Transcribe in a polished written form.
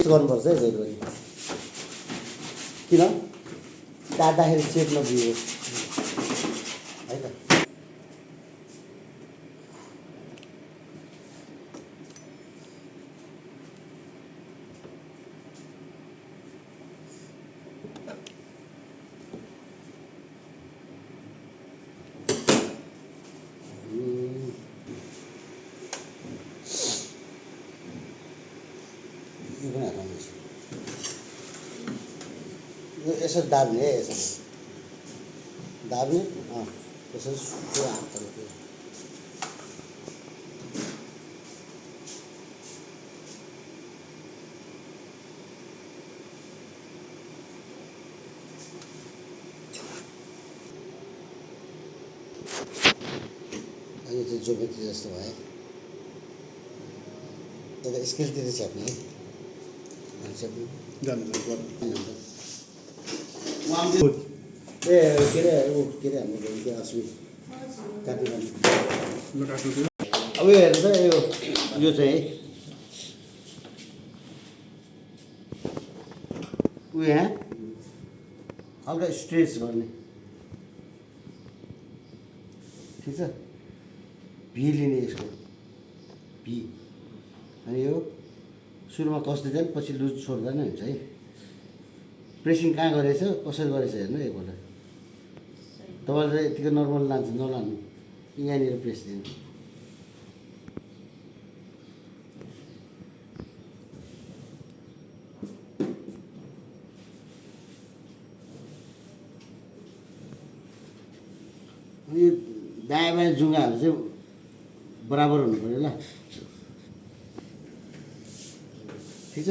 गर्नुपर्छ है जहिले पनि किन काट्दाखेरि सेप नदियो है त। यसरी दाब्ने है, यसरी दाब्ने यसरी पुरा हातले यो चाहिँ जोमेट्री जस्तो भयो। यता स्केलतिर छ्याप्ने है ए के अरे हाम्रो के अस्मि काट्नु अब यो हेर्नु त यो चाहिँ उयो यहाँ हल्का स्ट्रेच गर्ने ठिक छ। भी लिने यसको भी अनि यो सुरुमा कस्दै जाने पछि लुज छोड्दा नै हुन्छ है। प्रेसिङ कहाँ गरेछ कसरी गरेछ हेर्नु एकपल्ट। तपाईँले त यतिको नर्मल लान्छ नलानु, यहाँनिर प्रेस दिनु। अनि दायाँ बायाँ जुङ्गाहरू चाहिँ बराबर हुनु पऱ्यो ल, ठिक छ।